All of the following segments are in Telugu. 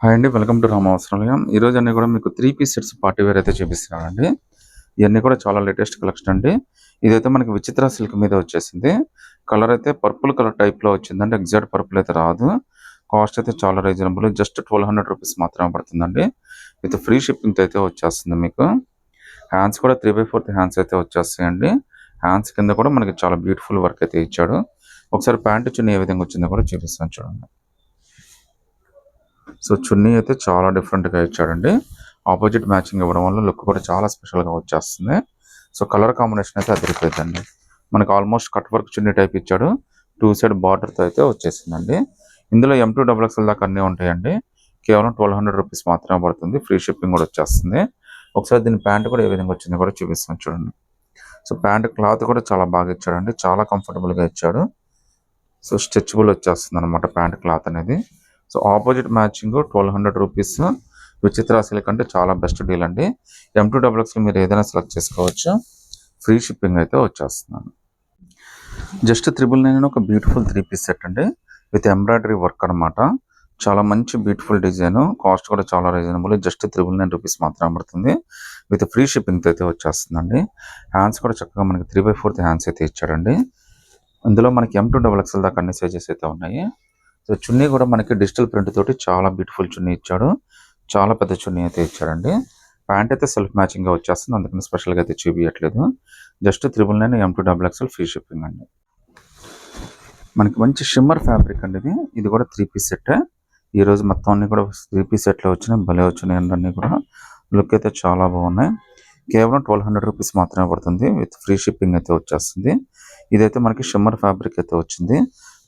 హాయ్ అండి. Welcome to Ramavastralayam. ఈరోజు అన్నీ కూడా మీకు 3 పీస్ సెట్స్ పార్టీ వేర్ అయితే చూపిస్తున్నానండి. ఇవన్నీ కూడా చాలా లేటెస్ట్ కలెక్షన్ అండి. ఇదైతే మనకి విచిత్ర సిల్క్ మీద వచ్చేసింది. కలర్ అయితే పర్పుల్ కలర్ టైప్‌లో వచ్చిందండి. ఎగ్జాక్ట్ పర్పుల్ అయితే రాదు. కాస్ట్ అయితే చాలా రీజనబుల్. జస్ట్ రూ. 1200 మాత్రమే పడుతుందండి. విత్ ఫ్రీ షిప్పింగ్‌తో అయితే వచ్చేస్తుంది మీకు. హ్యాండ్స్ కూడా 3/4 హ్యాండ్స్ అయితే వచ్చేస్తాయండి. హ్యాండ్స్ కింద కూడా మనకి చాలా బ్యూటిఫుల్ వర్క్ అయితే ఇచ్చాడు. ఒకసారి ప్యాంట్ చున్నీ ఏ విధంగా వచ్చిందో కూడా చూపిస్తాను చూడండి. సో చున్నీ అయితే చాలా డిఫరెంట్‌గా ఇచ్చాడండి. ఆపోజిట్ మ్యాచింగ్ ఇవ్వడం వల్ల లుక్ కూడా చాలా స్పెషల్‌గా వచ్చేస్తుంది. సో కలర్ కాంబినేషన్ అయితే అదిరిపోయిందండి. మనకి ఆల్మోస్ట్ కట్ వర్క్ చున్నీ టైప్ ఇచ్చాడు. 2 సైడ్ బార్డర్‌తో అయితే వచ్చేసిందండి. ఇందులో M2 XXL దాకా అన్నీ ఉంటాయండి. కేవలం రూ. 1200 మాత్రమే పడుతుంది. ఫ్రీ షిప్పింగ్ కూడా వచ్చేస్తుంది. ఒకసారి దీని ప్యాంట్ కూడా ఏ విధంగా వచ్చిందో కూడా చూపిస్తాను చూడండి. సో ప్యాంట్ క్లాత్ కూడా చాలా బాగా ఇచ్చాడండి. చాలా కంఫర్టబుల్‌గా ఇచ్చాడు. సో స్ట్రెచబుల్ వచ్చేస్తుందన్నమాట ప్యాంట్ క్లాత్ అనేది. సో ఆపోజిట్ మ్యాచింగ్ రూ. 1200 విచిత్ర సిల్క్ అంటే చాలా బెస్ట్ డీల్ అండి. M2 XXL మీరు ఏదైనా సెలెక్ట్ చేసుకోవచ్చు. ఫ్రీ షిప్పింగ్ అయితే వచ్చేస్తున్నాను. జస్ట్ 999 ఒక బ్యూటిఫుల్ 3 పీస్ సెట్ అండి. విత్ ఎంబ్రాయిడరీ వర్క్ అనమాట. చాలా మంచి బ్యూటిఫుల్ డిజైన్. కాస్ట్ కూడా చాలా రీజనబుల్. జస్ట్ రూ. 999 మాత్రమే పడుతుంది. విత్ ఫ్రీ షిప్పింగ్తో అయితే వచ్చేస్తుందండి. హ్యాండ్స్ కూడా చక్కగా మనకి 3/4 హ్యాండ్స్ అయితే ఇచ్చాడండి. ఇందులో మనకి M2 XXL దాకా అన్ని సైజెస్ అయితే ఉన్నాయి. సో చున్నీ కూడా మనకి డిజిటల్ ప్రింట్ తోటి చాలా బ్యూటిఫుల్ చున్నీ ఇచ్చాడు. చాలా పెద్ద చున్నీ అయితే ఇచ్చాడండి. ప్యాంట్ అయితే సెల్ఫ్ మ్యాచింగ్గా వచ్చేస్తుంది. అందుకని స్పెషల్గా అయితే చూపించట్లేదు. Just 999 M2 XXL free shipping అండి. మనకి మంచి షిమ్మర్ ఫ్యాబ్రిక్ అండి ఇది. ఇది కూడా 3 పీస్ సెట్. ఈరోజు మొత్తం అన్ని కూడా 3 పీస్ సెట్లో వచ్చినాయి. భలే వచ్చినాయి అన్నీ కూడా. లుక్ అయితే చాలా బాగున్నాయి. కేవలం రూ. 1200 మాత్రమే పడుతుంది. విత్ ఫ్రీ షిప్పింగ్ అయితే వచ్చేస్తుంది. ఇదైతే మనకి షిమ్మర్ ఫ్యాబ్రిక్ అయితే వచ్చింది.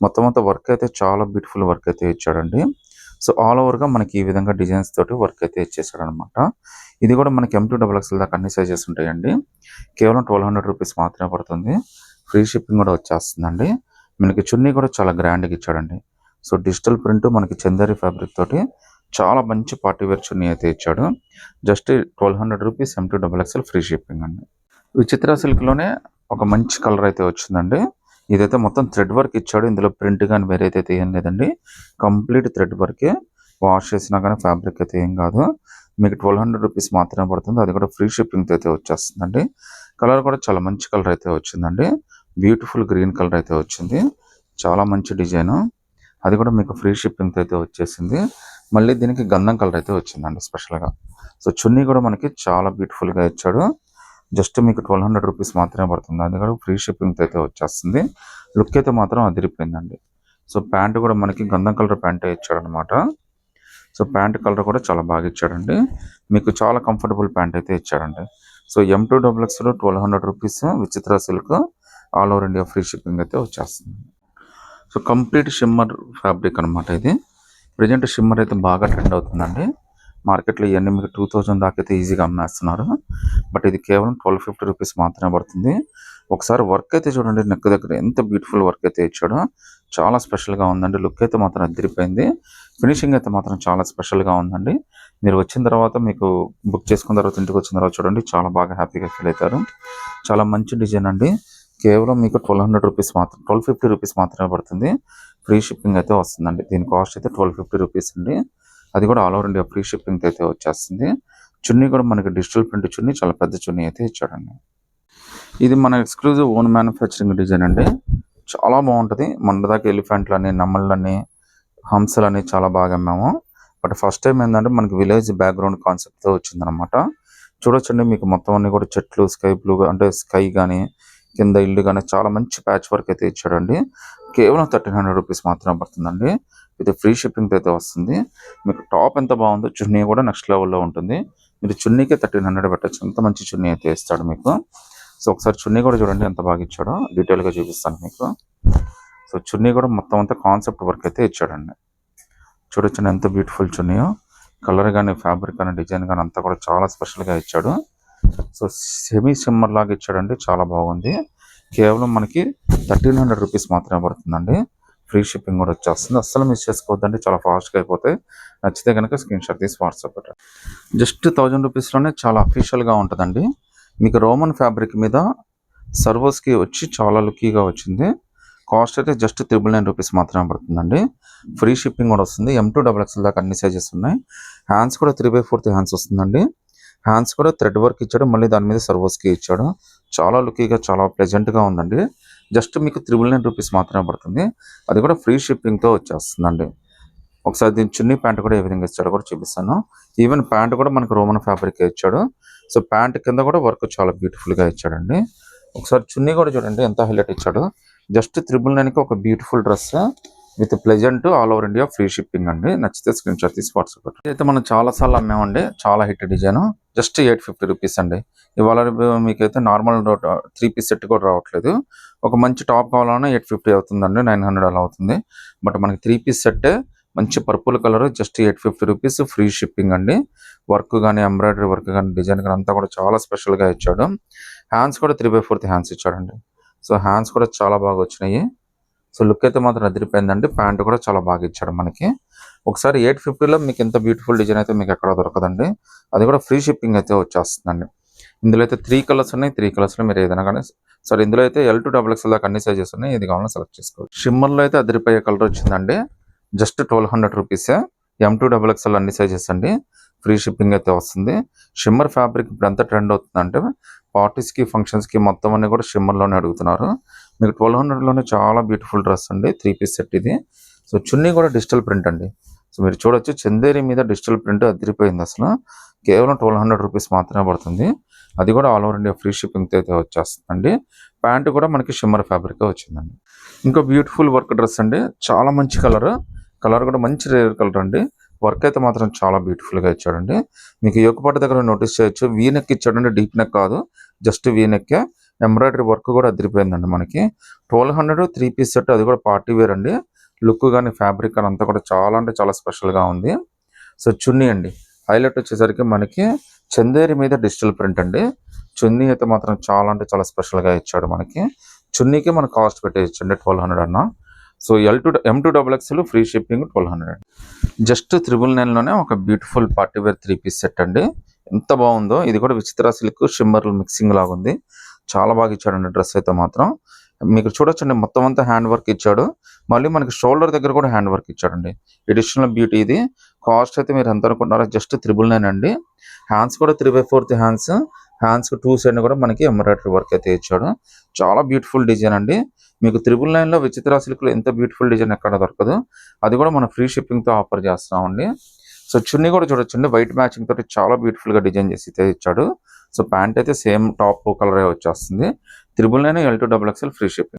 మొత్తం అంతా వర్క్ అయితే చాలా బ్యూటిఫుల్ వర్క్ అయితే ఇచ్చాడండి. సో ఆల్ ఓవర్గా మనకి ఈ విధంగా డిజైన్స్ తోటి వర్క్ అయితే ఇచ్చేసాడు అనమాట. ఇది కూడా మనకి M2 XXL దాకా అన్ని సైజెస్ ఉంటాయండి. కేవలం రూ. 1200 మాత్రమే పడుతుంది. ఫ్రీ షిప్పింగ్ కూడా వచ్చేస్తుందండి. మనకి చున్నీ కూడా చాలా గ్రాండ్గా ఇచ్చాడండి. సో డిజిటల్ ప్రింట్ మనకి చందేరి ఫ్యాబ్రిక్ తోటి చాలా మంచి పార్టీ వేర్ చున్నీ అయితే ఇచ్చాడు. జస్ట్ రూ. 1200 M2 XXL ఫ్రీ షిప్పింగ్ అండి. విచిత్ర సిల్క్లోనే ఒక మంచి కలర్ అయితే వచ్చిందండి. ఇదైతే మొత్తం థ్రెడ్ వర్క్ ఇచ్చాడు. ఇందులో ప్రింట్ కానీ వేరే అయితే ఏం లేదండి. కంప్లీట్ థ్రెడ్ వర్కే. వాష్ చేసినా కానీ ఫ్యాబ్రిక్ అయితే ఏం కాదు. మీకు రూ. 1200 మాత్రమే పడుతుంది. అది కూడా ఫ్రీ షిప్పింగ్తో అయితే వచ్చేస్తుందండి. కలర్ కూడా చాలా మంచి కలర్ అయితే వచ్చిందండి. బ్యూటిఫుల్ గ్రీన్ కలర్ అయితే వచ్చింది. చాలా మంచి డిజైన్. అది కూడా మీకు ఫ్రీ షిప్పింగ్తో అయితే వచ్చేసింది. మళ్ళీ దీనికి గంధం కలర్ అయితే వచ్చిందండి స్పెషల్గా. సో చున్నీ కూడా మనకి చాలా బ్యూటిఫుల్గా ఇచ్చాడు. జస్ట్ మీకు రూ. 1200 మాత్రమే పడుతుంది. అది కూడా ఫ్రీ షిప్పింగ్తో అయితే వచ్చేస్తుంది. లుక్ అయితే మాత్రం అదిరిపోయిందండి. సో ప్యాంట్ కూడా మనకి గంధం కలర్ ప్యాంటే ఇచ్చాడనమాట. సో ప్యాంట్ కలర్ కూడా చాలా బాగా ఇచ్చాడండి. మీకు చాలా కంఫర్టబుల్ ప్యాంట్ అయితే ఇచ్చాడండి. సో M2 XXL రూ. 1200 విచిత్ర silk all over India free shipping అయితే వచ్చేస్తుంది. సో కంప్లీట్ షిమ్మర్ ఫ్యాబ్రిక్ అనమాట ఇది. ప్రజెంట్ షిమ్మర్ అయితే బాగా ట్రెండ్ అవుతుందండి. మార్కెట్లో ఇవన్నీ మీకు 2000 దాకా అయితే ఈజీగా అమ్మేస్తున్నారు. బట్ ఇది కేవలం రూ. 1250 మాత్రమే పడుతుంది. ఒకసారి వర్క్ అయితే చూడండి. నెక్ దగ్గర ఎంత బ్యూటిఫుల్ వర్క్ అయితే ఇచ్చాడో చాలా స్పెషల్గా ఉందండి. లుక్ అయితే మాత్రం అదిరిపోయింది. ఫినిషింగ్ అయితే మాత్రం చాలా స్పెషల్గా ఉందండి. మీరు వచ్చిన తర్వాత మీకు బుక్ చేసుకున్న తర్వాత ఇంటికి వచ్చిన తర్వాత చూడండి చాలా బాగా హ్యాపీగా ఫీల్ అవుతారు. చాలా మంచి డిజైన్ అండి. కేవలం మీకు రూ. 1250 మాత్రమే పడుతుంది. ఫ్రీ షిప్పింగ్ అయితే వస్తుందండి. దీని కాస్ట్ అయితే రూ. 1250 అండి. అది కూడా all over India free shipping అయితే వచ్చేస్తుంది. చున్నీ కూడా మనకి డిజిటల్ ప్రింట్ చున్నీ చాలా పెద్ద చున్నీ అయితే ఇచ్చాడండి. ఇది మన ఎక్స్క్లూజివ్ ఓన్ మ్యానుఫ్యాక్చరింగ్ డిజైన్ అండి. చాలా బాగుంటుంది. మన దాకా ఎలిఫెంట్లని, నమ్మలని, హంసలని చాలా బాగా అమ్మాము. బట్ ఫస్ట్ టైం ఏంటంటే మనకి విలేజ్ బ్యాక్గ్రౌండ్ కాన్సెప్ట్తో వచ్చిందనమాట. చూడొచ్చండి మీకు మొత్తం అన్ని కూడా చెట్లు, స్కై బ్లూ అంటే స్కై కానీ కింద ఇల్లు కానీ చాలా మంచి ప్యాచ్ వర్క్ అయితే ఇచ్చాడండి. కేవలం రూ. 1300 మాత్రమే పడుతుందండి. ఇది ఫ్రీ షిప్పింగ్ అయితే వస్తుంది. మీకు టాప్ ఎంత బాగుందో చున్నీ కూడా నెక్స్ట్ లెవెల్లో ఉంటుంది. మీరు చున్నీకే 1300 పెట్టచ్చు. అంత మంచి చున్నీ అయితే ఇస్తాడు మీకు. సో ఒకసారి చున్నీ కూడా చూడండి ఎంత బాగా ఇచ్చాడో. డీటెయిల్గా చూపిస్తాను మీకు. సో చున్నీ కూడా మొత్తం అంతా కాన్సెప్ట్ వర్క్ అయితే ఇచ్చాడండి. చూడొచ్చండి ఎంత బ్యూటిఫుల్ చున్నీయో. కలర్ కానీ ఫ్యాబ్రిక్ కానీ డిజైన్ కానీ అంతా కూడా చాలా స్పెషల్గా ఇచ్చాడు. సో సెమీ సిమ్మర్ లాగా ఇచ్చాడండి. చాలా బాగుంది. కేవలం మనకి రూ. 1300 మాత్రమే పడుతుందండి. ఫ్రీ షిప్పింగ్ కూడా వచ్చేస్తుంది. అస్సలు మిస్ చేసుకోవద్దండి. చాలా ఫాస్ట్గా అయిపోతాయి. నచ్చితే కనుక స్క్రీన్ షాట్ తీసి వాట్సాప్ పెట్టండి. జస్ట్ రూ. 1000 చాలా అఫీషియల్గా ఉంటుందండి. మీకు రోమన్ ఫ్యాబ్రిక్ మీద సర్వోస్కి వచ్చి చాలా లుకీగా వచ్చింది. కాస్ట్ అయితే జస్ట్ రూ. 999 మాత్రమే పడుతుందండి. ఫ్రీ షిప్పింగ్ కూడా వస్తుంది. M2XXL దాకా అన్ని సైజెస్ ఉన్నాయి. హ్యాండ్స్ కూడా 3/4 హ్యాండ్స్ వస్తుందండి. హ్యాండ్స్ కూడా థ్రెడ్ వర్క్ ఇచ్చాడు, మళ్ళీ దాని మీద సర్వోస్కి ఇచ్చాడు. చాలా లుకీగా చాలా ప్లెజెంట్గా ఉందండి. జస్ట్ మీకు 999 రూపీస్ మాత్రమే పడుతుంది. అది కూడా ఫ్రీ షిప్పింగ్తో వచ్చేస్తుందండి. ఒకసారి దీని చున్నీ ప్యాంట్ కూడా ఏ విధంగా ఇచ్చాడో కూడా చూపిస్తాను. ఈవెన్ ప్యాంట్ కూడా మనకు రోమన్ ఫ్యాబ్రిక్ ఇచ్చాడు. సో ప్యాంట్ కింద కూడా వర్క్ చాలా బ్యూటిఫుల్గా ఇచ్చాడండి. ఒకసారి చున్నీ కూడా చూడండి ఎంత హైలైట్ ఇచ్చాడు. జస్ట్ 999కి ఒక beautiful dress with pleasant all over India free shipping అండి. నచ్చితే స్క్రీన్ షాట్ తీసి వాట్సాప్ పెట్టండి. అయితే మనం చాలా సార్లు అమ్మామండి, చాలా హిట్ డిజైన్. జస్ట్ 850 రూపీస్ అండి. ఇవాళ మీకైతే నార్మల్ 3 పీస్ సెట్ కూడా రావట్లేదు. ఒక మంచి టాప్ కావాలన్నా 850 అవుతుందండి, 900 అలా అవుతుంది. బట్ మనకి 3 పీస్ సెట్టే మంచి purple colour, just 850 rupees free shipping అండి. వర్క్ కానీ ఎంబ్రాయిడరీ వర్క్ కానీ డిజైన్ కానీ అంతా కూడా చాలా స్పెషల్గా ఇచ్చాడు. హ్యాండ్స్ కూడా 3/4 హ్యాండ్స్ ఇచ్చాడండి. సో హ్యాండ్స్ కూడా చాలా బాగా వచ్చినాయి. సో లుక్ అయితే మాత్రం అదిరిపోయిందండి. ప్యాంట్ కూడా చాలా బాగా ఇచ్చాడు మనకి. ఒకసారి 850లో మీకు ఎంత బ్యూటిఫుల్ డిజైన్ అయితే మీకు ఎక్కడ దొరకదండి. అది కూడా ఫ్రీ షిప్పింగ్ అయితే వచ్చేస్తుందండి. ఇందులో అయితే 3 కలర్స్ ఉన్నాయి. 3 కలర్స్లో మీరు ఏదైనా కానీ సరే, ఇందులో అయితే L2XXL దాకా అన్ని సైజెస్ ఉన్నాయి. ఇది కావాలని సెలెక్ట్ చేసుకోవచ్చు. షిమ్మర్లో అయితే అదిరిపోయే కలర్ వచ్చిందండి. జస్ట్ 1200 రూపీసే. M2XXL అన్ని సైజెస్ అండి. ఫ్రీ షిప్పింగ్ అయితే వస్తుంది. షిమ్మర్ ఫ్యాబ్రిక్ ఇప్పుడు ఎంత ట్రెండ్ అవుతుందంటే పార్టీస్కి ఫంక్షన్స్కి మొత్తం అన్ని కూడా షిమ్మర్లోనే అడుగుతున్నారు. మీకు 1200లోనే చాలా బ్యూటిఫుల్ డ్రెస్ అండి. 3 పీస్ సెట్ ఇది. సో చున్నీ కూడా డిజిటల్ ప్రింట్ అండి. సో మీరు చూడొచ్చు, చందేరి మీద డిజిటల్ ప్రింట్ అదిరిపోయింది అసలు. కేవలం 1200 రూపీస్ మాత్రమే పడుతుంది. అది కూడా ఆల్ ఓవర్ ఇండియా ఫ్రీ షిప్పింగ్తో అయితే వచ్చేస్తుందండి. ప్యాంటు కూడా మనకి షిమ్మర్ ఫ్యాబ్రిక్ వచ్చిందండి. ఇంకో బ్యూటిఫుల్ వర్క్ డ్రెస్ అండి. చాలా మంచి కలర్ కూడా మంచి రేర్ కలర్ అండి. వర్క్ అయితే మాత్రం చాలా బ్యూటిఫుల్గా ఇచ్చాడండి. మీకు యోగపాటు దగ్గర నోటీస్ చేయొచ్చు, వీ నెక్ ఇచ్చాడండి, డీప్ నెక్ కాదు, జస్ట్ వీ నెక్కే. ఎంబ్రాయిడరీ వర్క్ కూడా అదిరిపోయిందండి మనకి. 1200 3 పీస్ సెట్, అది కూడా పార్టీ వేర్ అండి. లుక్ కానీ ఫ్యాబ్రిక్ కానీ అంతా కూడా చాలా అంటే చాలా స్పెషల్గా ఉంది. సో చున్నీ అండి, హైలైట్ వచ్చేసరికి మనకి చందేరి మీద డిజిటల్ ప్రింట్ అండి. చున్నీ అయితే మాత్రం చాలా అంటే చాలా స్పెషల్గా ఇచ్చాడు మనకి. చున్నీకి మన కాస్ట్ పెట్టేయచ్చండి 1200 అన్న. So M2XXL free shipping 1200. Just 999లోనే ఒక beautiful party wear 3 piece set అండి. ఎంత బాగుందో. ఇది కూడా విచిత్ర సిల్క్ షిమ్మర్ మిక్సింగ్ లాగా ఉంది. చాలా బాగా ఇచ్చాడండి డ్రెస్ అయితే మాత్రం. మీకు చూడొచ్చండి, మొత్తం అంతా హ్యాండ్ వర్క్ ఇచ్చాడు. మళ్ళీ మనకి షోల్డర్ దగ్గర కూడా హ్యాండ్ వర్క్ ఇచ్చాడండి. ఎడిషనల్ బ్యూటీ ఇది. కాస్ట్ అయితే మీరు ఎంత అనుకుంటున్నారో జస్ట్ 999 అండి. హ్యాండ్స్ కూడా 3/4 హ్యాండ్స్. హ్యాండ్స్కి 2 సైడ్ కూడా మనకి ఎంబ్రాయిడరీ వర్క్ అయితే ఇచ్చాడు. చాలా బ్యూటిఫుల్ డిజైన్ అండి. మీకు 999లో విచిత్ర సిల్క్లో ఎంత బ్యూటిఫుల్ డిజైన్ ఎక్కడ దొరకదు. అది కూడా మన ఫ్రీ షిప్పింగ్తో ఆఫర్ చేస్తామండి. సో చున్నీ కూడా చూడొచ్చండి, వైట్ మ్యాచింగ్ తోటి చాలా బ్యూటిఫుల్గా డిజైన్ చేసి అయితే ఇచ్చాడు. సో ప్యాంట్ అయితే సేమ్ టాప్ కలరే వచ్చేస్తుంది. 999 L2XXL ఫ్రీ షిప్పింగ్.